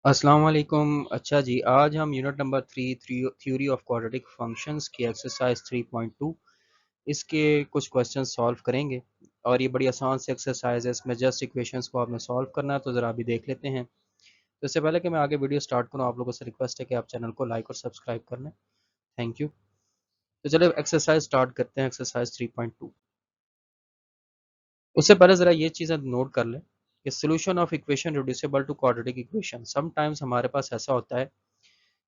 अस्सलाम वालेकुम। अच्छा जी, आज हम unit number 3 theory of quadratic functions की एक्सरसाइज 3.2 इसके कुछ क्वेश्चन सॉल्व करेंगे। और ये बड़ी आसान सी एक्सरसाइज है, इसमें जस्ट इक्वेशंस को आपने सॉल्व करना है। तो ज़रा अभी देख लेते हैं। तो इससे पहले कि मैं आगे वीडियो स्टार्ट करूँ, आप लोगों से रिक्वेस्ट है कि आप चैनल को लाइक और सब्सक्राइब कर लें। Thank you. तो चलिए एक्सरसाइज स्टार्ट करते हैं, एक्सरसाइज 3.2। उससे पहले ज़रा ये चीज़ें नोट कर लें कि solution of equation reducible to quadratic equation. Sometimes हमारे पास ऐसा होता है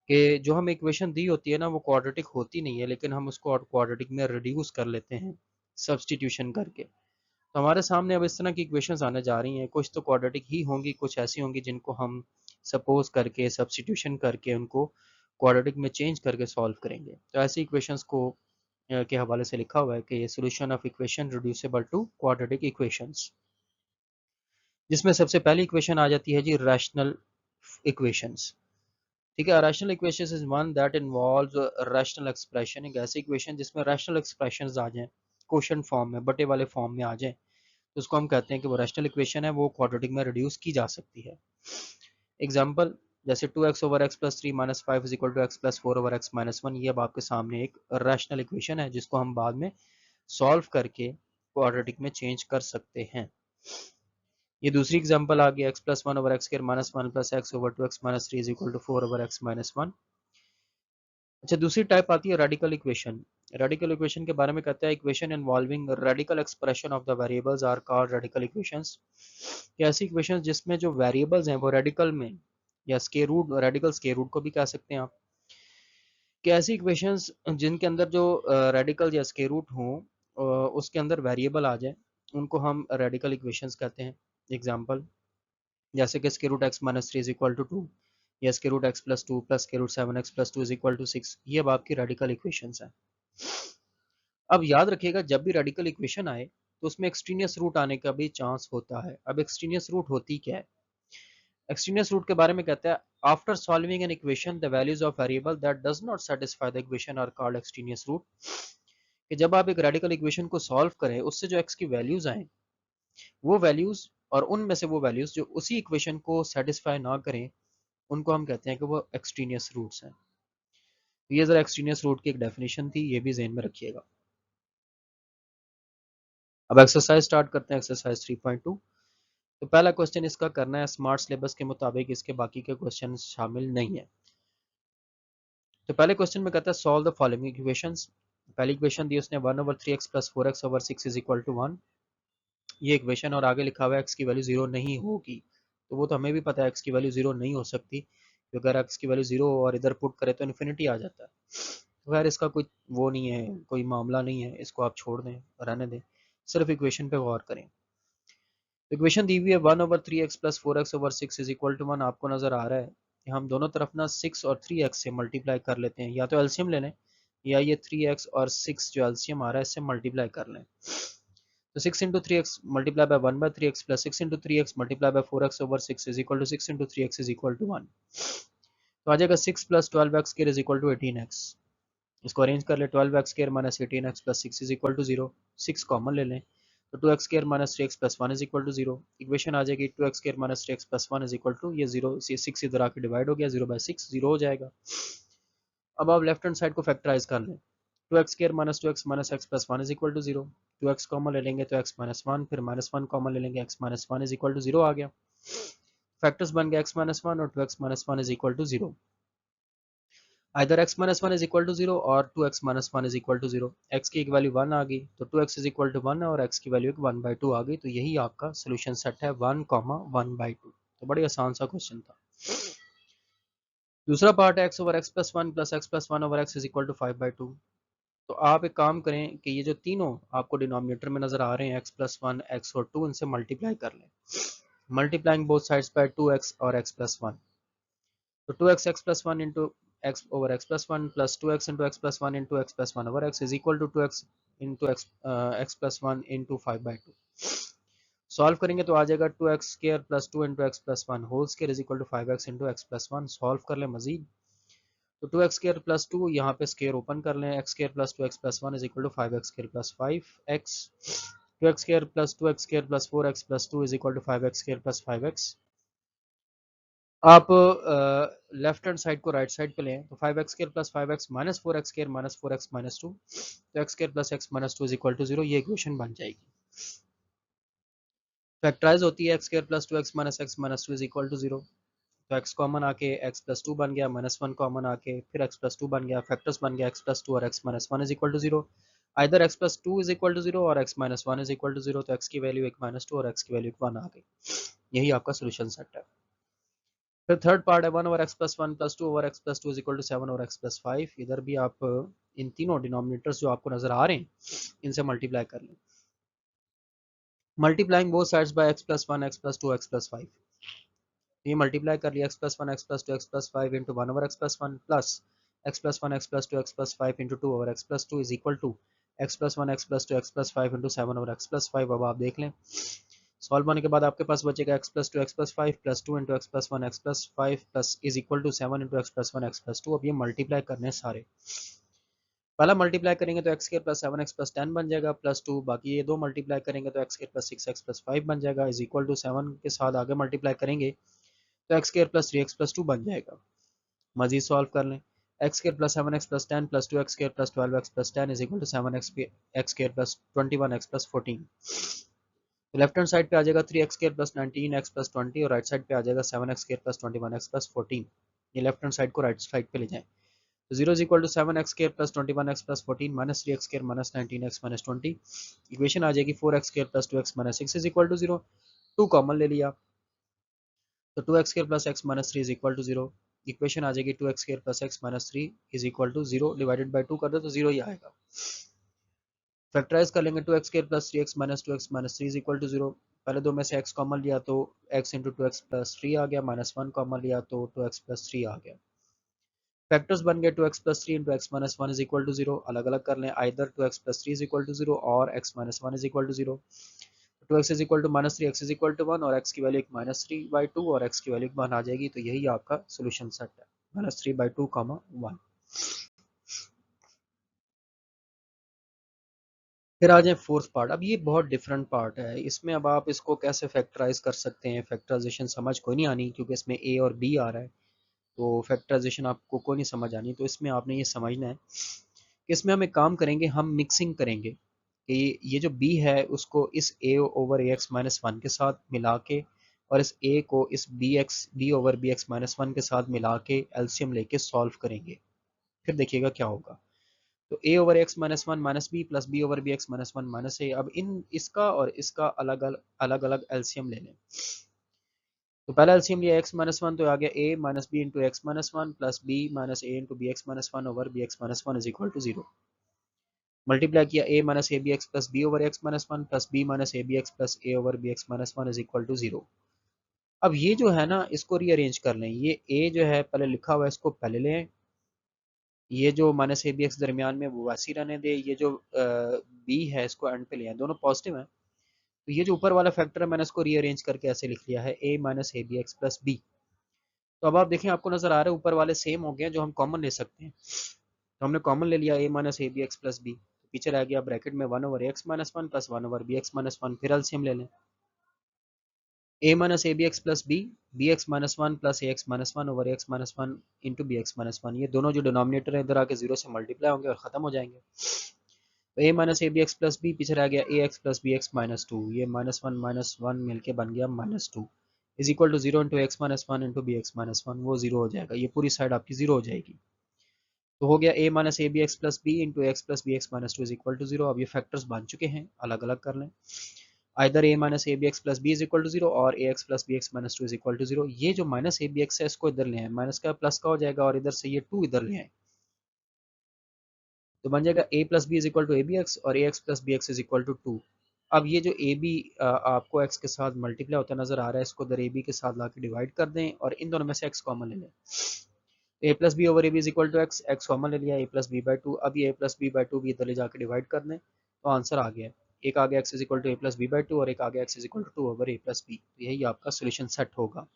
कि जो हमें इक्वेशन दी होती है ना, वो क्वाड्रेटिक होती नहीं है, लेकिन हम उसको क्वाड्रेटिक में रिड्यूस कर लेते हैं सब्सटीट्यूशन करके। तो हमारे सामने अब इस तरह की इक्वेशंस आने जा रही हैं। कुछ तो क्वाड्रेटिक ही होंगी, कुछ ऐसी होंगी जिनको हम सपोज करके सब्सटीट्यूशन करके उनको क्वाड्रेटिक में चेंज करके सॉल्व करेंगे। तो ऐसी इक्वेशंस को के हवाले से लिखा हुआ है कि ये solution of equation reducible to quadratic equations, जिसमें सबसे पहली इक्वेशन आ जाती है जी रैशनल इक्वेशंस। ठीक है, rational equation is one that involves rational expression. एक ऐसी इक्वेशन जिसमें रैशनल एक्सप्रेशंस आ जाएं, क्वोशिएंट फॉर्म में, बटे वाले फॉर्म में आ जाएं, तो उसको हम कहते हैं कि वो रैशनल इक्वेशन है, वो क्वाड्रेटिक में रिड्यूस की जा सकती है। एग्जांपल जैसे 2x over x plus 3 minus 5 is equal to x plus 4 over x minus 1। ये अब आपके सामने एक रैशनल इक्वेशन है जिसको हम बाद में सॉल्व करके क्वाड्रेटिक में चेंज कर सकते हैं। ये दूसरी एग्जांपल आ गया, x plus 1 over x square minus 1 plus x over 2x minus 3 is equal to 4 over x minus 1। अच्छा, दूसरी टाइप आती है रेडिकल इक्वेशन। रेडिकल इक्वेशन के बारे में कहता है equation involving radical expression of the variables are called radical equations. कि ऐसी इक्वेशंस जिसमें जो वेरिएबल्स हैं वो रेडिकल में, या square root, radical square root को भी कह सकते हैं आप। कि ऐसी इक्वेशंस जिनके अंदर जो रेडिकल या स्क्वायर रूट हो, उसके अंदर वेरिएबल आ जाए, उनको हम रेडिकल इक्वेशंस कहते हैं। एग्जांपल जैसे कि square root x minus 3 is equal to 2, या square root x plus 2 plus square root 7x plus 2 is equal to 6। ये अब आपकी रेडिकल इक्वेशंस हैं। अब याद रखिएगा, जब भी रेडिकल इक्वेशन आए तो उसमें एक्सट्रीनियस रूट आने का भी चांस होता है। अब एक्सट्रीनियस रूट होती क्या है? एक्सट्रीनियस रूट के बारे में कहता है after solving an equation the values of variable that does not satisfy the equation are called extraneous root. कि जब आप एक रेडिकल इक्वेशन को सॉल्व करें, उससे जो एक्स की वैल्यूज आए, वो वैल्यूज और उनमें से वो वैल्यूज जो उसी इक्वेशन को सेटिस्फाई ना करें, उनको हम कहते हैं कि वो एक्सट्रीनियस रूट्स हैं। तो ये जरा एक्सट्रीनियस रूट की एक डेफिनेशन थी, ये भी जहन में रखिएगा। अब एक्सरसाइज स्टार्ट करते हैं, एक्सरसाइज 3.2। तो पहला क्वेश्चन इसका करना है, स्मार्ट सिलेबस के मुताबिक इसके बाकी के क्वेश्चन शामिल नहीं है। तो पहले क्वेश्चन में कहता है सॉल्व द फॉलोइंग इक्वेशंस। पहली इक्वेशन दी उसने 1/3x plus 4x over 6 is equal to 1। ये इक्वेशन, और आगे लिखा हुआ है x की वैल्यू जीरो नहीं होगी। तो वो तो हमें भी पता है x की वैल्यू जीरो नहीं हो सकती, क्योंकि अगर x की वैल्यू जीरो और इधर पुट करे तो इन्फिनिटी आ जाता है। तो खैर इसका कोई वो नहीं है, कोई मामला नहीं है, इसको आप छोड़ दें, रहने दें, सिर्फ इक्वेशन पे गौर करें। इक्वेशन दी हुई है 1/3x plus 4x over 6 is equal to 1। आपको नजर आ रहा है कि हम दोनों तरफ ना 6 और 3x से मल्टीप्लाई कर लेते हैं, या तो एलसीएम ले लें, या ये 3x और 6 जो एलसीएम आ रहा है इससे मल्टीप्लाई कर लें। तो 6 into three x multiply by 1/3x plus 6 into three x multiply by 4x over 6 is equal to 6 into three x is equal to 1। तो आ जाएगा 6 plus 12x square is equal to 18x। इसको arrange कर ले, 12x square minus 18x plus 6 is equal to 0। 6 common ले लें, तो 2x square minus 3x plus 1 is equal to 0। Equation आ जाएगी 2x square minus 3x plus 1 is equal to, ये 0 से 6 इधर आके डिवाइड हो गया, 0/6 0 हो जाएगा। अब आप लेफ्ट हैंड साइड को फैक्टराइज कर लें, 2x square minus 2x minus x plus 1 is equal to 0। 2x common ले लेंगे तो x माइनस 1, फिर माइनस 1 कॉमन ले लेंगे, x minus 1 is equal to 0 आ गया। फैक्टर्स बन गया x माइनस 1 और 2x minus 1 is equal to 0। Either x minus 1 is equal to 0 और 2x minus 1 is equal to 0। x की एक वैल्यू 1 आ गई तो 2x इज इक्वल टू 1 और x की वैल्यू 1/2 आ गई। तो यही आपका सोल्यूशन सेट है 1,1/2। तो बड़ी आसान सा क्वेश्चन था। दूसरा पार्ट है x over x plus 1 plus x plus 1 over x is equal to 5/2। तो आप एक काम करें कि ये जो तीनों आपको डिनोमिनेटर में नजर आ रहे हैं, x प्लस 1, x और 2, इनसे मल्टीप्लाई कर लें। Multiplying both sides bye 2x और x प्लस 1। तो 2x x plus 1 into x over x plus 1 plus 2x into x plus 1 into x plus 1 over x is equal to 2x into x plus 1 into 5/2। Solve करेंगे तो आ जाएगा 2x square plus 2 into x plus 1 whole square is equal to 5x into x plus 1। Solve कर लें मजीद, तो 2x square plus 2, यहाँ पे square open कर लें, x square plus 2x plus 1 is equal to 5x square plus 5x। 2x square plus 2x square plus 4x plus 2 is equal to 5x square plus 5x। आप left hand side को right side पे लें तो 5x² plus 5x minus 4x² minus 4x minus 2, तो x² plus x minus 2 is equal to 0, ये equation बन जाएगी। Factorize होती है x² plus 2x minus x minus 2 is equal to 0, तो x कॉमन आके x प्लस 2 बन गया, माइनस 1 कॉमन आके फिर x प्लस 2 बन गया, फैक्टर्स बन गया x प्लस 2 और x minus 1 is equal to 0। Either x plus 2 is equal to 0 और x minus 1 is equal to 0, तो x की वैल्यू 1 माइनस 2 और x की वैल्यू 1 आ गई। यही आपका सोल्यूशन सेट है। फिर थर्ड पार्ट है 1 over x plus 1 plus 2 over x plus 2 is equal to 7 over x plus 5। इधर भी आप इन तीनों डिनोमिनेटर्स जो आपको नजर आ रहे हैं इनसे मल्टीप्लाई कर लें। Multiplying both sides by x plus 1 x plus 2 x plus 5, ये मल्टीप्लाई कर लिया x plus 1 x plus 2 x plus 5 into 1 over x plus 1 plus x plus 1 x plus 2 x plus 5 into 2 over x plus 2 is equal to x plus 1 x plus 2 x plus 5 into 7 over x plus 5। अब आप देख लें solve होने के बाद आपके पास बचेगा x plus 2 x plus 5 plus 2 into x plus 1 x plus 5 plus is equal to 7 into x plus 1 x plus 2। अब ये मल्टीप्लाई करने हैं सारे, पहला मल्टीप्लाई करेंगे तो x के प्लस 7x प्लस 10 बन जाएगा प्लस 2, बाकी ये दो मल्टीप्लाई करेंगे तो x के प्लस 6x प्लस 5 बन जाएगा इज इक्वल टू 7 के साथ आगे मल्टीप्लाई करेंगे तो x square plus 3x plus 2 बन जाएगा। मजीद सॉल्व कर लें x square plus 7x plus 10 plus 2x square plus 12x plus 10 is equal to 7x x square plus 21x plus 14। तो लेफ्ट हैंड साइड पे आ जाएगा 3x square plus 19x plus 20 और right side पे आ जाएगा 7x square plus 21x plus 14। ये left hand side को right side पे ले जाएं तो 0 is equal to 7x square plus 21x plus 14 minus 3x square minus 19x minus 20। Equation आ जाएगी 4x square plus 2x minus 6 is equal to 0। 2 common ले लिया तो 2x square plus x minus 3 is equal to 0। Equation आ जाएगी 2x square plus x minus 3 is equal to 0, divided by 2 कर दो तो 0 ही आएगा। फैक्टराइज कर लेंगे 2x square plus 3x minus 2x minus 3 is equal to 0। पहले दो में से x कॉमन लिया तो x इंटू 2x प्लस 3 आ गया, माइनस 1 कॉमन लिया तो 2x प्लस 3 आ गया। फैक्टर्स बन गए 2x plus 3 into x minus 1 is equal to 0। अलग अलग कर लें, either 2x plus 3 is equal to 0 और x minus 1 is equal to 0। 2x is equal to minus 3 x is equal to 1 और x की वैल्यू एक माइनस 3 बाई 2 और x की वैल्यू 1 आ जाएगी, तो यही आपका सोल्यूशन सेट है माइनस 3 बाई 2 कॉमा 1। फिर आ जाए फोर्थ पार्ट। अब ये बहुत डिफरेंट पार्ट है, इसमें अब आप इसको कैसे फैक्टराइज कर सकते हैं, फैक्टराइजेशन समझ कोई नहीं आनी क्योंकि इसमें a और b आ रहा है, तो फैक्टराइजेशन आपको कोई नहीं समझ आनी। तो इसमें आपने ये समझना है कि इसमें हम एक काम करेंगे, हम मिक्सिंग करेंगे कि ये जो b है उसको इस a over A x minus one के साथ मिला के और इस a को इस b over B x minus one के साथ मिला के एलसीएम लेके सॉल्व करेंगे। फिर देखिएगा क्या होगा। तो a over x minus one minus b plus B over B x minus one minus a. अब इन इसका और इसका अलग अलग एलसीएम ले लें। तो पहला एलसीएम लिया एक्स माइनस वन, तो आ गया a minus B into x minus one plus B minus A into B x minus one over B x minus one is equal to 0। Multiply किया a minus A B x plus B over x minus one plus B minus A B x plus A over B x minus one is equal to 0। अब ये जो है ना इसको rearrange कर लें, ये a जो है पहले लिखा हुआ है इसको पहले लें, ये जो माइनस ए बी एक्स दरमियान में वो वैसे ही रहने दे, ये जो b है इसको एंड पे ले आए, दोनों पॉजिटिव हैं। तो ये जो ऊपर वाला फैक्टर है मैंने इसको रीअरेंज करके ऐसे लिख लिया है a minus A B x plus B. तो अब आप देखें आपको नजर आ रहा है ऊपर वाले सेम हो गए जो हम कॉमन ले सकते हैं, तो हमने कॉमन ले लिया a minus A B x plus B, तो पीछे रह गया ब्रैकेट में 1 over x minus one plus 1 over B x minus one. फिर एलसीएम ले लें a minus A B x plus B x minus one plus A x minus one over x minus one into B x minus one. ये दोनों जो denominator है इधर आके zero से मल्टीप्लाई होंगे और खत्म हो जाएंगे। तो a minus A B x plus b पीछे रह गया a x plus B x minus two, ये माइनस वन मिलके बन गया minus two is equal to 0 into x minus one into B x minus one, वो जीरो हो जाएगा, ये पूरी साइड आपकी जीरो हो जाएगी। तो हो गया a minus A B x plus B into x plus B x minus two is equal to 0। अब ये फैक्टर्स बन चुके हैं, अलग अलग कर लें, either a minus A B x plus b is equal to 0 और a x plus B x minus two is equal to 0। ये जो माइनस ए बी एक्स है इसको इधर ले आए, माइनस का प्लस का हो जाएगा और इधर से ये 2 इधर ले आए, तो बन जाएगा a plus b is equal to a B x और a x plus B x is equal to 2। अब ये जो ए बी आपको x के साथ मल्टीप्लाई होता नजर आ रहा है, इसको इधर ए बी के साथ ला के डिवाइड कर दें और इन दोनों में से x कॉमन ले लें। A plus B over a b is equal to x, x common ले लिया, a plus b by two. अब ये a plus b by two भी इधर ले जाकर डिवाइड कर दें तो आंसर आ गया, एक आ गया x is equal to a plus b by two और एक आ गया x is equal to two over a plus B. तो यही आपका सोल्यूशन सेट होगा,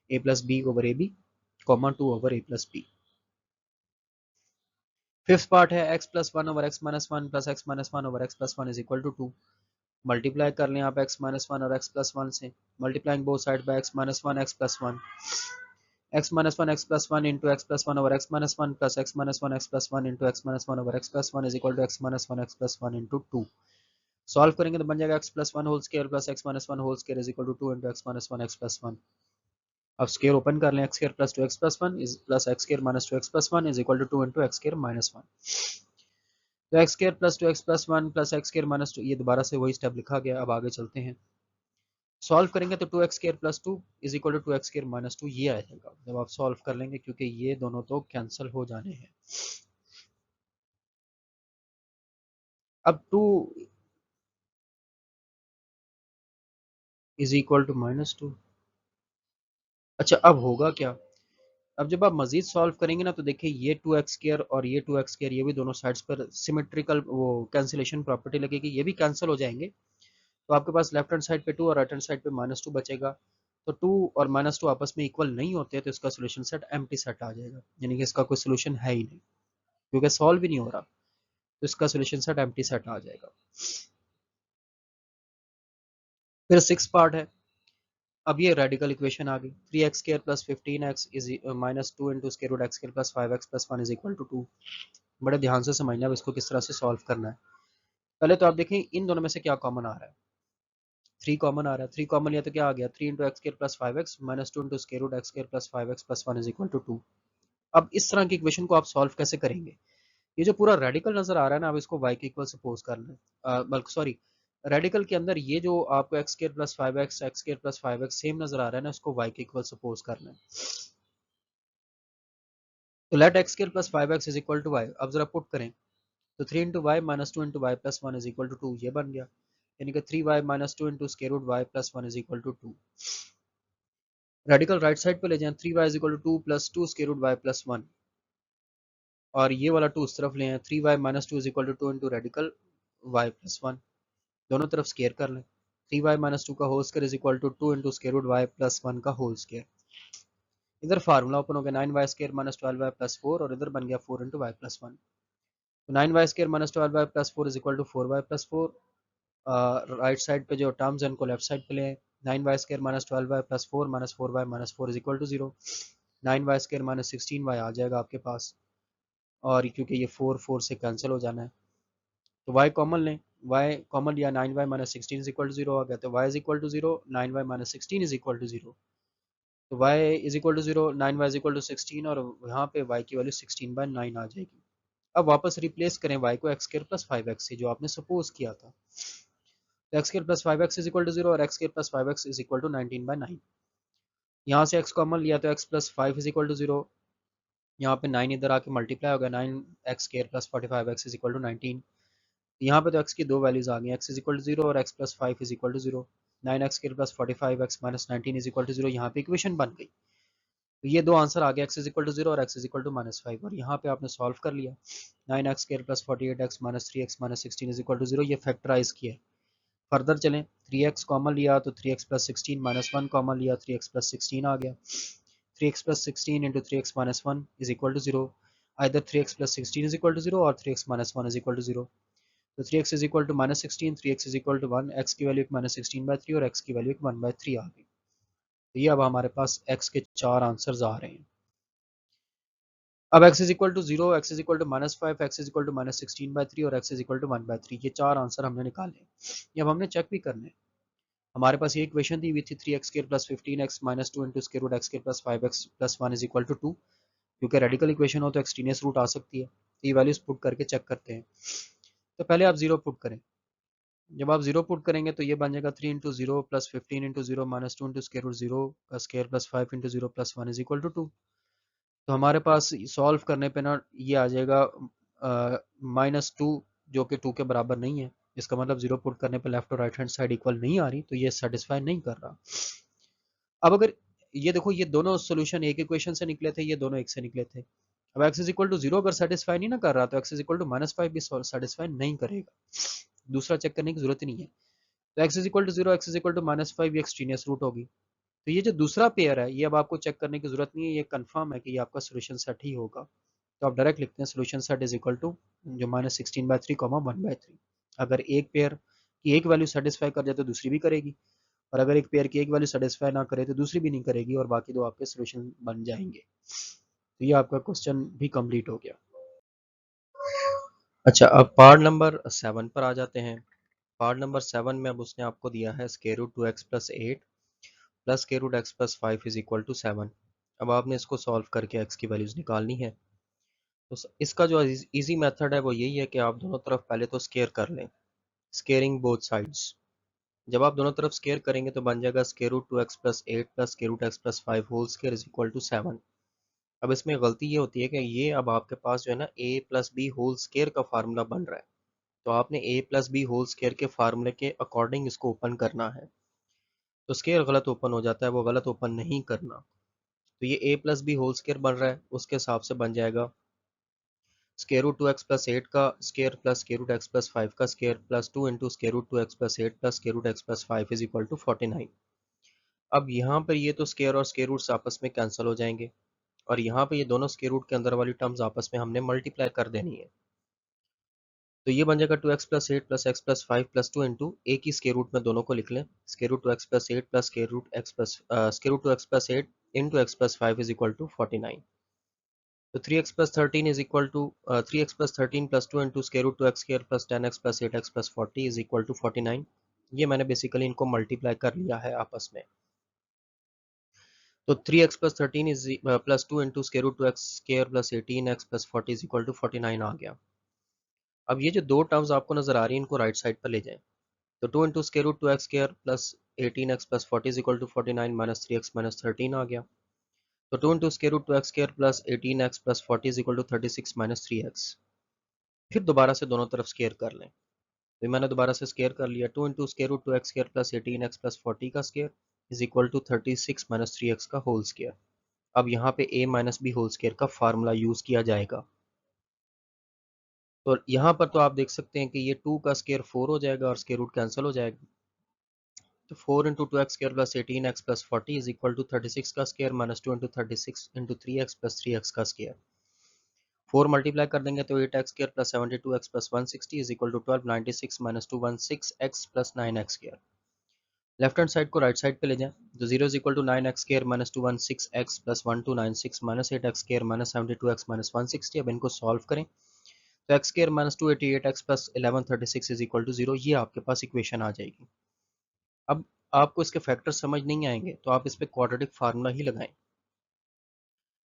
a plus B over a b common two over a plus b. Fifth part है x plus one over x minus one plus x minus one over x plus one is equal to two. Multiply कर लें आप x minus one और x plus one से, multiplying both side by x minus one x plus one, x minus 1 x plus 1 into x plus 1 over x minus 1 plus x minus 1 x plus 1 into x minus 1 over x plus 1 is equal to x minus 1 x plus 1 into 2। Solve करेंगे तो बन जाएगा x plus 1 whole square plus x minus 1 whole square is equal to 2 into x minus 1 x plus 1। अब square open कर लें, x square plus 2x plus 1 is plus x square minus 2x plus 1 is equal to 2 into x square minus 1। तो x square plus 2x plus 1 plus x square minus 2, ये दोबारा से वही step लिखा गया। अब आगे चलते हैं, सॉल्व करेंगे तो 2x square plus 2 is equal to 2x square minus 2 ये आएगा जब आप सॉल्व कर लेंगे, क्योंकि ये दोनों तो कैंसिल हो जाने हैं। अब 2 इज इक्वल टू माइनस 2। अच्छा, अब होगा क्या, अब जब आप मजीद सॉल्व करेंगे ना तो देखिए ये 2x स्क्वायर और ये 2x स्क्वायर ये भी दोनों साइड्स पर सिमेट्रिकल वो कैंसिलेशन प्रॉपर्टी लगेगी, ये भी कैंसिल हो जाएंगे। तो आपके पास लेफ्ट हैंड साइड पे 2 और राइट हैंड साइड पे माइनस 2 बचेगा। तो 2 और माइनस 2 आपस में इक्वल नहीं होते तो इसका सोल्यूशन सेट एम्प्टी सेट आ जाएगा, यानी कि इसका कोई सोल्यूशन है ही नहीं क्योंकि सॉल्व ही नहीं हो रहा, तो इसका सोल्यूशन सेट एम्प्टी सेट आ जाएगा। फिर 6 पार्ट है। अब ये रेडिकल इक्वेशन आ गई, 3x square plus 15x is minus 2 into square root x square plus 5x plus 1 is equal to 2। बड़े ध्यान से समझना अब इसको किस तरह से सॉल्व करना है। पहले तो आप देखें इन दोनों में से क्या कॉमन आ रहा है, 3 कॉमन आ रहा है। 3 कॉमन लिया तो क्या आ गया, 3 into x square plus 5x minus 2 into square root x square plus 5x plus 1 is equal to 2। अब इस तरह की इक्वेशन को आप सॉल्व कैसे करेंगे, ये जो पूरा रेडिकल नजर आ रहा है ना, आप इसको y के इक्वल सपोज कर लें, बल्कि सॉरी रेडिकल के अंदर ये जो आपको x square plus 5x x square plus 5x same नजर आ रहा है ना, इसको y के इक्वल सपोज कर लें। तो let x square plus 5x is equal to y, अब जरा पुट करें तो 3 into y minus 2 into y plus 1 is equal to 2 ये बन गया, यानी कि 3y minus 2 into square root y plus 1 is equal to 2। Radical right side पे ले जाएं, 3y is equal to 2 plus 2 square root y plus 1, और ये वाला 2 उस तरफ ले आए, 3y minus 2 is equal to 2 into radical y plus 1, दोनों तरफ स्केयर कर लें। 3y माइनस 2 का whole square is equal to 2 into square root y plus 1 का होल स्क्वायर। इधर फार्मूला ओपन हो गया, 9y square minus 12y plus 4 और इधर बन गया 4 इंटू y प्लस 1। तो 9y square minus 12y plus 4 is equal to 4y plus 4, right side पे जो टर्म्स हैं उनको लेफ्ट साइड पे ले आए। 9y square minus 12y plus 4 minus 4y minus 4 is equal to 0। 9y square minus 16y आ जाएगा आपके पास, और क्योंकि ये 4 4 से कैंसिल हो जाना है तो y कॉमन लें, y कॉमन लिया, 9y minus 16 is equal to 0 आ गया, तो y is equal to 0, 9y minus 16 is equal to 0। तो y is equal to 0, 9y is equal to 16 और यहाँ पे y की वैल्यू 16/9 आ जाएगी। अब वापस रिप्लेस करें y को x स्क्वायर प्लस 5x से जो आपने सपोज किया था, तो x square plus 5x is equal to 0 और x square plus 5x is equal to 19/9। यहाँ से x कॉमन लिया तो x plus 5 is equal to 0, यहाँ पे 9 इधर आके मल्टीप्लाई होगा, 9x square plus 45x is equal to 19। यहाँ पे तो x की दो वैल्यूज आ गई, x इज इक्वल टू 0 और x plus 5 is equal to 0। 9x square plus 45x minus 19 is equal to 0, यहाँ पे इक्वेशन बन गई। तो ये दो आंसर आ गया, x इज इक्वल टू 0 और x is equal to minus 5, और यहाँ पे आपने सॉल्व कर लिया। 9x square plus 48x minus 3x minus 16 is equal to 0, ये फैक्टराइज किया। फर्दर चलें, 3x कॉमन लिया तो 3x प्लस 16 माइनस 1 कॉमन लिया, 3x प्लस 16 आ गया। 3x plus 16 into 3x minus 1 is equal to 0, either 3x plus 16 is equal to 0 और 3x minus 1 is equal to 0। तो 3x is equal to minus 16, 3x is equal to 1, x की value minus 16/3 और x की value 1/3 आ गई। तो ये अब हमारे पास x के 4 आंसर्स आ रहे हैं। अब x is equal to 0, x is equal to minus 5, x is equal to minus 16/3 और x इज इक्वल टू 1/3, ये 4 आंसर हमने निकाले। ये अब हमने चेक भी करने, हमारे पास ये इक्वेशन दी हुई थी 3x square plus 15x minus 2 into square root x square plus 5x plus 1 is equal to 2, क्योंकि रेडिकल इक्वेशन हो तो एक्सट्रीनियस रूट आ सकती है। तो ये वैल्यूज पुट करके चेक करते हैं। तो पहले आप 0 पुट करें, जब आप 0 पुट करेंगे तो ये बन जाएगा 3 into 0 plus 15 into 0 minus 2 into square root 0 का square plus 5 into 0 plus 1 is equal to 2। तो हमारे पास सॉल्व करने पे ना ये आ जाएगा -2, जो कि 2 के बराबर नहीं है। इसका मतलब 0 पुट करने पे लेफ्ट और राइट हैंड साइड इक्वल नहीं आ रही, तो ये सेटिस्फाई नहीं कर रहा। अब अगर ये देखो, ये दोनों सोल्यूशन एक इक्वेशन से निकले थे, ये दोनों एक से निकले थे। अब x इज इक्वल टू 0 अगर सेटिस्फाई नहीं ना कर रहा तो x इज इक्वल टू -5 भी सेटिस्फाई नहीं करेगा, दूसरा चेक करने की जरूरत ही नहीं है। तो x is equal to 0, x is equal to -5 ये एक्सट्रीनियस रूट होगी। तो ये जो दूसरा पेयर है, ये अब आपको चेक करने की जरूरत नहीं है, ये कंफर्म है कि ये आपका सोल्यूशन सेट ही होगा। तो आप डायरेक्ट लिखते हैं solution set is equal to जो -16/3, 1/3। अगर एक पेयर कि एक वैल्यू सेटिस्फाई कर जाए तो दूसरी भी करेगी, और अगर एक पेयर की एक वैल्यू सेटिस्फाई ना करे तो दूसरी भी नहीं करेगी, और बाकी दो आपके सोल्यूशन बन जाएंगे। तो ये आपका क्वेश्चन भी कंप्लीट हो गया। अच्छा, अब पार्ट नंबर 7 पर आ जाते हैं। पार्ट नंबर 7 में अब उसने आपको दिया है square root 2x plus 8 plus square root x plus 5 is equal to 7। अब आपने इसको सॉल्व करके x की वैल्यूज निकालनी है। तो इसका जो इजी मेथड है वो यही है कि आप दोनों तरफ पहले तो स्केयर कर लें, स्केयरिंग बोथ साइड्स। जब आप दोनों तरफ स्केयर करेंगे तो बन जाएगा square root 2x plus 8 plus square root x plus 5 whole square is equal to 7। अब इसमें गलती ये होती है कि ये अब आपके पास जो है ना a plus B whole square का फार्मूला बन रहा है, तो आपने a plus B whole square के फार्मूले के अकॉर्डिंग इसको ओपन करना है। तो स्केयर गलत ओपन हो जाता है, वो गलत ओपन नहीं करना। तो ये a plus B whole square बन रहा है, उसके हिसाब से बन जाएगा स्क्वायर रूट 2x प्लस 8 का square plus square root x plus 5 का square plus 2 into square root 2x plus 8 plus square root x plus 5 is equal to 49। अब यहाँ पर ये तो स्केयर और स्केयर रूट्स आपस में कैंसिल हो जाएंगे, और यहाँ पे ये दोनों स्क्वायर रूट के अंदर वाली टर्म्स आपस में हमने मल्टीप्लाई कर देनी है। तो ये बन जाएगा 2x plus 8 plus x plus 5 plus 2 into एक ही स्क्वायर रूट में दोनों को लिख लें, square root 2x plus 8 plus square root x plus square root 2x plus 8 into x plus 5 is equal to 49। तो 3x plus 13 is equal to 3x plus 13 plus 2 into square root 2x square plus 10x plus 8x plus 40 is equal to 49। ये मैंने basically इनको multiply कर लिया है आपस में। तो 3x plus 13 is plus 2 into square root 2x square plus 18x plus 40 is equal to 49 आ गया। अब ये जो दो टर्म्स आपको नजर आ रही है इनको राइट साइड पर ले जाएं। तो 2 into square root 2x square plus 18x plus 40 is equal to 49 minus 3x minus 13 आ गया। तो 2 into square root 2x square plus 18x plus 40 is equal to 36 minus 3x। फिर दोबारा से दोनों तरफ स्केयर कर लें। तो मैंने दोबारा से स्केयर कर लिया, 2 into square root 2x square plus 18x plus 40 का square is equal to 36 minus 3x का होल स्केयर। अब यहाँ पे a minus B whole square का फार्मूला यूज किया जाएगा। तो यहाँ पर तो आप देख सकते हैं कि ये 2 का स्केयर 4 हो जाएगा और स्केयर रूट कैंसिल हो जाएगा। तो 4 into 2x square plus 18x plus 40 is equal to 36 का square minus 2 into 36 into 3x plus 3x का स्केयर। 4 मल्टीप्लाई कर देंगे तो 8x square plus 72x plus 160 is equal to 1296 minus 216x plus 9x square. Left hand side को right side पे ले जाएं, तो 0 is equal to 9x square minus 216x plus 1296 minus 8x square minus 72x minus 160। अब इनको solve करें तो x square minus 288x plus 1136 is equal to 0, ये आपके पास इक्वेशन आ जाएगी। अब आपको इसके फैक्टर समझ नहीं आएंगे तो आप इस पे क्वाड्रेटिक फार्मूला ही लगाएं।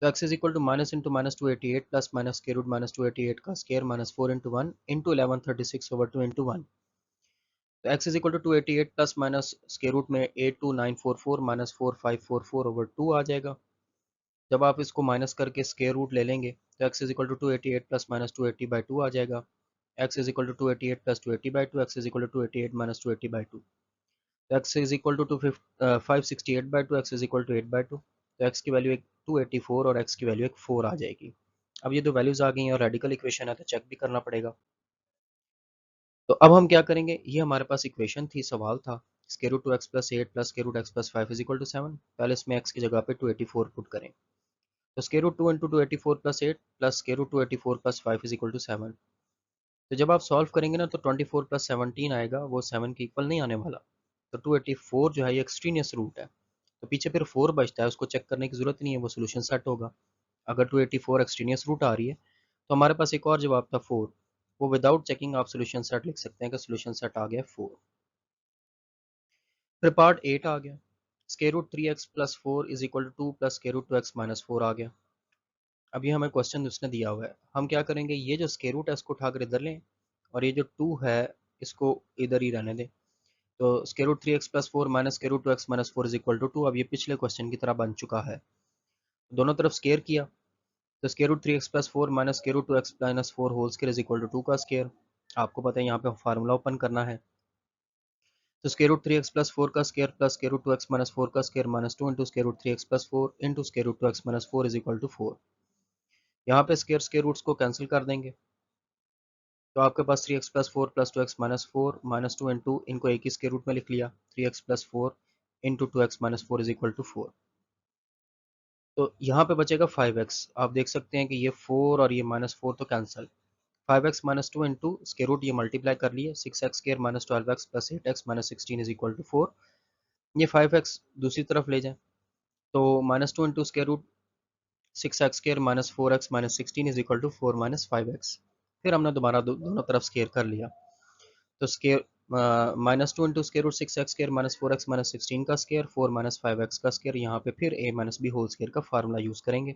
तो x is equal to minus into minus 288 plus minus square root minus 288 का square minus 4 into 1 into 1136 over 2 into 1। तो x is equal to 288 plus minus square root में 82944 माइनस 4544 ओवर 2 आ जाएगा। जब आप इसको माइनस करके स्क्वायर रूट ले लेंगे तो x is equal to 288 plus minus 280 by 2 आ जाएगा। x is equal to 288 plus 280 by 2, x is equal to 288 minus 280 by 2। तो x is equal to 568 by 2, x is equal to 8 by 2। तो x की value एक 284 और x की value एक 4 आ जाएगी। अब ये दो वैल्यूज आ गई हैं और रेडिकल इक्वेशन है तो चेक भी करना पड़ेगा। तो अब हम क्या करेंगे, ये हमारे पास इक्वेशन थी, सवाल था square root 2x plus 8 plus square root x plus 5 is equal to 7। पहले इसमें x की जगह पे 284 पुट करें। तो square root 2 into 284 plus 8 plus square root 284 plus 5 is equal to 7। तो जब आप सॉल्व करेंगे ना तो 24 प्लस 17 आएगा, वो 7 के इक्वल नहीं आने वाला। तो 284 जो है ये एक्सट्रीनियस रूट है, तो पीछे फिर 4 बचता है, उसको चेक करने की जरूरत नहीं है, वो सोल्यूशन सेट होगा। अगर 284 एक्सट्रीनियस रूट आ रही है तो हमारे पास एक और जवाब था 4, वो विदाउट चेकिंग आप सोल्यूशन सेट लिख सकते हैं कि सोल्यूशन सेट आ गया 4। फिर पार्ट 8 आ गया, square root 3x plus 4 is equal to 2 plus square root 2x minus 4 आ गया। अब ये हमें क्वेश्चन उसने दिया हुआ है, हम क्या करेंगे, ये जो स्क्वायर रूट है इसको उठाकर इधर लें और ये जो 2 है इसको इधर ही रहने दें। तो square root 3x plus 4 minus square root 2x minus 4 is equal to 2। अब ये पिछले क्वेश्चन की तरह बन चुका है, दोनों तरफ स्क्वायर किया। तो square root 3x plus 4 minus square root 2x minus 4 whole square is equal to 2 का स्क्वायर। आपको पता है यहाँ पे फार्मूला ओपन करना है। तो स्क्वायर रूट 3x प्लस 4 का square plus square root 2x minus 4 का square minus 2 into square root 3x plus 4 into square root 2x minus 4 is equal to 4। यहाँ पे स्क्वायर रूट्स को कैंसिल कर देंगे, तो आपके पास 3x plus 4 plus 2x minus 4 minus 2 into, इनको एक ही स्क्वायर रूट में लिख लिया, 3x plus 4 into 2x minus 4 is equal to 4। तो यहाँ पे बचेगा 5x। आप देख सकते हैं कि ये 4 और ये माइनस 4 तो cancel, 5x minus 2 into square root, ये मल्टीप्लाई कर लिए 6x square minus 12x plus 8x minus 16 is equal to 4। ये 5x दूसरी तरफ ले जाएं तो minus 2 into square root 6x square minus 4x minus 16 is equal to 4 minus 5x। फिर हमने दोबारा दोनों तरफ स्क्वायर कर लिया तो square minus 2 into square root 6x square minus 4x minus 16 का स्क्वायर 4 माइनस 5x का स्क्वायर, यहाँ पे फिर a minus B whole square का फार्मूला यूज करेंगे।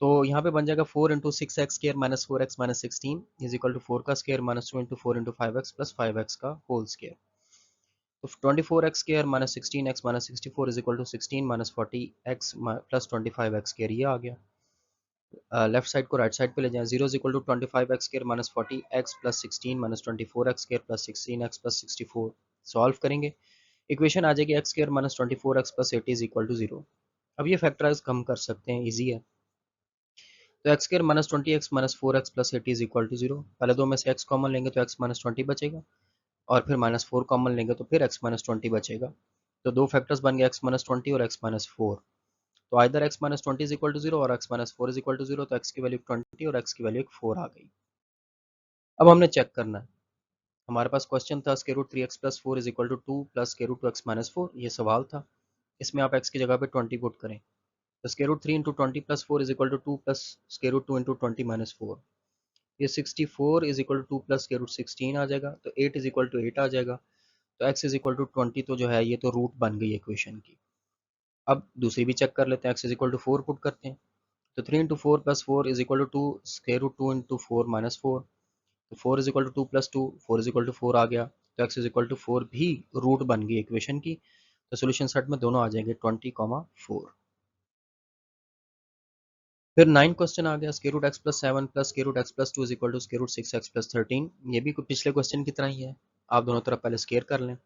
तो यहाँ पे बन जाएगा 4 into 6x square minus 4x minus 16 is equal to 4 का square minus 2 into 4 into 5x plus 5x का होल स्क्वायर। तो 24x square minus 16x minus 64 is equal to 16 minus 40x plus 25x square, ये आ गया। Left side को right side पे ले जाएं, 0 is equal to 25x square minus 40x plus 16 minus 24x square plus 16x plus 64। Solve करेंगे, equation आ जाएगी x square minus 24x plus 80 is equal to 0। अब ये फैक्टराइज कम कर सकते हैं, इजी है। तो x square minus 20x minus 4x plus 80 is equal to 0। पहले दो में से x कॉमन लेंगे तो x माइनस 20 बचेगा, और फिर माइनस 4 कॉमन लेंगे तो फिर x माइनस 20 बचेगा। तो दो फैक्टर्स बन गए x माइनस 20 और x माइनस 4। तो either x minus 20 is equal to 0 और x minus 4 is equal to 0, तो x की वैल्यू 20 और x की वैल्यू 4 आ गई। अब हमने चेक करना है, हमारे पास क्वेश्चन था square root 3x plus 4 is equal to 2 plus square root 2x minus 4, ये सवाल था। इसमें आप x की जगह पे 20 पुट करें तो square root 3 into 20 plus 4 is equal to 2 plus square root 2 into 20 minus 4। ये 64 is equal to 2 plus square root 16 आ जाएगा, तो 8 इज इक्वल टू 8 आ जाएगा। तो x इज इक्वल टू 20 तो जो है ये तो रूट बन गई इक्वेशन की। अब दूसरी भी चेक कर लेते हैं, x is equal to 4 put करते हैं तो 3 into 4 plus 4 is equal to 2 square root 2 into 4 minus 4। तो 4 is equal to 2 plus 2, 4 is equal to 4 आ गया, तो x इज इक्वल टू 4 भी रूट बन गई इक्वेशन की। तो सोल्यूशन सेट में दोनों आ जाएंगे 20, 4। फिर 9 क्वेश्चन आ गया, square root x plus 7 plus square root x plus 2 is equal to square root 6x plus 13। ये भी पिछले क्वेश्चन की तरह ही है, आप दोनों तरफ पहले स्क्वायर कर लें।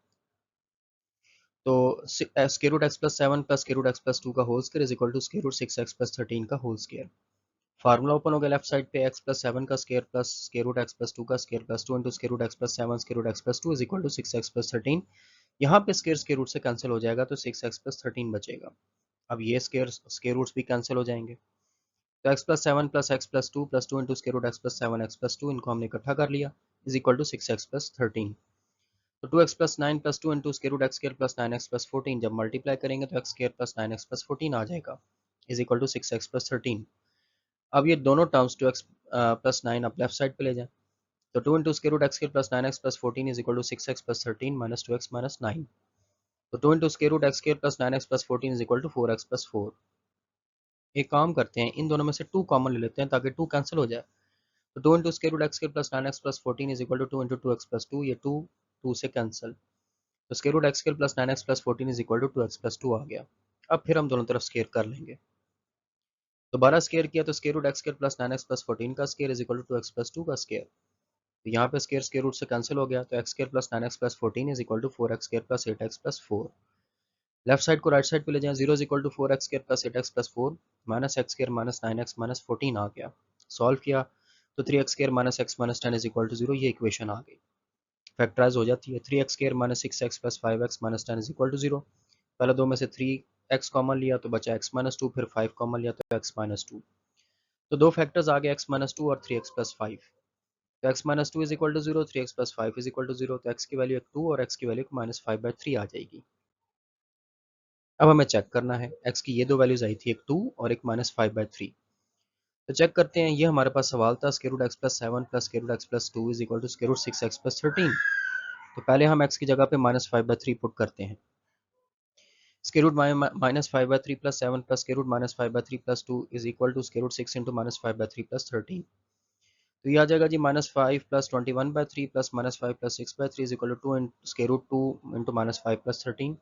तो square root x plus 7 plus square root x plus 2 का whole square is equal to square root 6x plus 13 का होल स्क्वायर। फार्मूला ओपन हो गया, लेफ्ट साइड पे x प्लस 7 का square plus square root x plus 2 का square plus 2 into square root x plus 7 square root x plus 2 is equal to 6x plus 13। यहाँ पे square root से cancel हो जाएगा तो 6x प्लस 13 बचेगा। अब ये स्क्वायर रूट्स भी कैंसिल हो जाएंगे, तो x plus 7 plus two into square root x plus 7 x plus 2 इनको हमने इकट्ठा कर लिया is equal to 6x plus 13। तो 2x plus 9 plus 2 into square root x square plus 9x plus 14 जब मल्टीप्लाई करेंगे तो x square plus 9x plus 14 आ जाएगा is equal to 6x plus 13। अब ये दोनों टर्म्स 2x प्लस 9 आप लेफ्ट साइड पे ले जाएं तो 2 into square root x square plus 9x plus 14 is equal to 6x plus 13 minus 2x minus 9। तो 2 into square root x square plus 9x plus 14 is equal to 4x plus 4। एक काम करते हैं, इन दोनों में से 2 कॉमन ले लेते हैं ताकि 2 कैंसिल हो जाए। तो 2 into square root x square plus 9x plus 14 is equal to 2 into 2x plus 2, ये 2 2 से कैंसिल, तो square root x square plus 9x plus 14 is equal to 2x plus 2 आ गया। अब फिर हम दोनों तरफ स्क्वायर कर लेंगे, दोबारा स्क्वायर किया तो square root x square plus 9x plus 14 का square is equal to 2x plus 2 का स्क्वायर। तो यहाँ पे स्क्वायर रूट से कैंसिल हो गया, तो x square plus 9x plus 14 is equal to 4x square plus 8x plus 4। Left side को राइट साइड पे ले जाएं, 0 is equal to 4x square plus 8x plus 4 minus x square minus 9x minus 14 आ गया। Solve किया तो 3x square minus x minus 10 is equal to 0, ये equation आ गई। फैक्टराइज हो जाती है, 3x square minus 6x plus 5x minus 10 is equal to 0। पहले दो में से 3x कॉमन लिया तो बचा x माइनस 2, फिर 5 कॉमन लिया तो x माइनस 2। तो दो फैक्टर्स आ गए x माइनस 2 और 3x प्लस 5। तो x minus 2 is equal to 0, 3x plus 5 is equal to 0, तो x की वैल्यू 2 और x की वैल्यू माइनस 5/3 आ जाएगी। अब हमें चेक करना है, x की ये दो वैल्यूज आई थी, एक 2 और एक माइनस 5/3। तो चेक करते हैं, ये हमारे पास सवाल था square root x plus 7 plus square root x plus 2 is equal to square root 6x plus 13। तो पहले हम x की जगह पे माइनस 5/3 पुट करते हैं, square root minus 5/3 plus 7 plus square root minus 5/3 plus 2 is equal to square root 6 into minus 5/3 plus 13। तो ये आ जाएगा जी minus 5 plus 21/3 plus minus 5 plus 6/3 is equal to 2 square root 2 into minus 5 plus 13।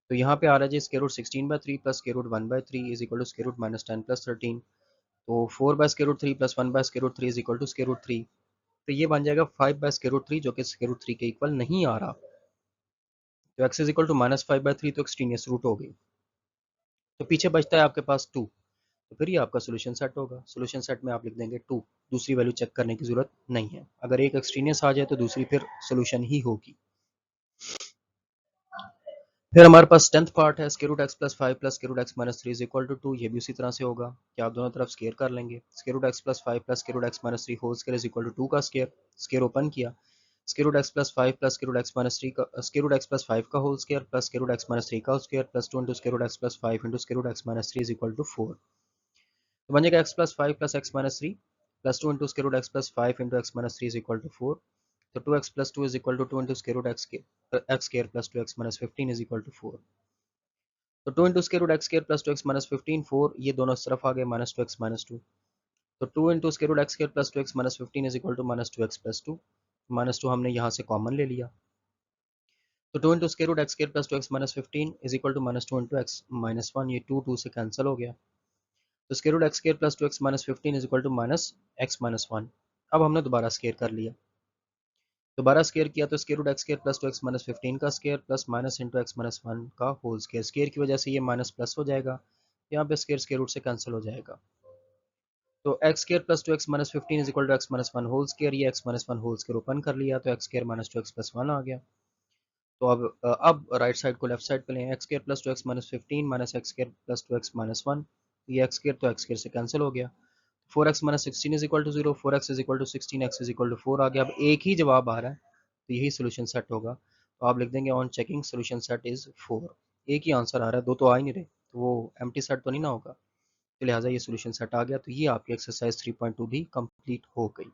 तो यहाँ पे आ रहा है जी square root 16/3 plus square root 1/3 is equal to square root minus 10 plus 13। तो 4 by square root 3 plus 1 by square root 3 is equal to square root 3। तो ये बन जाएगा 5 बाय स्क्वायर रूट 3 जो कि स्क्वायर रूट 3 के इक्वल नहीं आ रहा। तो x is equal to minus 5/3 तो एक्सट्रीनियस रूट हो गई, तो पीछे बचता है आपके पास 2। तो फिर ये आपका सोल्यूशन सेट होगा, सोल्यूशन सेट में आप लिख देंगे 2, दूसरी वैल्यू चेक करने की जरूरत नहीं है। अगर एक एक्सट्रीनियस आ जाए तो दूसरी फिर सोल्यूशन ही होगी। फिर हमारे पास 10th पार्ट है, square root x plus 5 plus square root x minus 3 is equal to 2। ये भी उसी तरह से होगा कि आप दोनों तरफ स्क्वायर कर लेंगे। Square root x plus 5 plus square root x minus 3 whole square is equal to 2 का स्क्वायर, स्क्वायर ओपन किया, square root x plus 5 plus square root x minus 3 का स्क्वायर रूट एक्स प्लस 5 का whole square plus square root x minus 3 का whole square plus 2 into square root x plus 5 into square root x minus 3 is equal to 4। तो बन जाएगा x plus 5 प्लस x minus 3 plus 2 into square root x plus 5 into x minus 3 is equal to 4। तो 2x plus 2 is equal to 2 into square root x square plus 2x minus 15 is equal to 4। तो 2 into square root x square plus 2x minus 15 4, ये दोनों इस तरफ आ गए minus 2x minus 2। तो 2 into square root x square plus 2x minus 15 is equal to minus 2x plus 2। Minus 2 हमने यहाँ से कॉमन ले लिया, तो 2 into square root x square plus 2x minus 15 is equal to minus 2 into x minus 1, ये 2 2 से cancel हो गया। तो square root x square plus 2x minus 15 is equal to minus x minus 1। अब हमने दोबारा स्क्वायर कर लिया, दोबारा स्क्वायर किया तो square root x square plus 2x minus 15 का square plus minus into x minus 1 का होल स्क्वायर। स्क्वायर की वजह से ये माइनस प्लस हो जाएगा, यहाँ पे स्क्वायर स्क्वायर रूट से कैंसिल हो जाएगा। तो x square plus 2x minus 15 is equal to x minus 1 whole square, ये x minus 1 whole square open कर लिया तो x square minus 2x plus 1 आ गया। तो अब राइट साइड को लेफ्ट साइड पे लें, x square plus 2x minus 15 minus x square plus 2x minus 1, ये एक्स स्क्वायर तो एक्स स्क्वायर से कैंसिल हो गया। 4x minus 16 is equal to 0, 4x is equal to 16, x is equal to 4 आ गया। अब एक ही जवाब आ रहा है तो यही सोल्यूशन सेट होगा, तो आप लिख देंगे on checking solution set is 4। एक ही आंसर आ रहा है, दो तो आ ही नहीं रहे, तो वो एम्प्टी सेट तो नहीं ना होगा, तो लिहाजा ये सोल्यूशन सेट आ गया। तो ये आपकी एक्सरसाइज 3.2 भी कंप्लीट हो गई।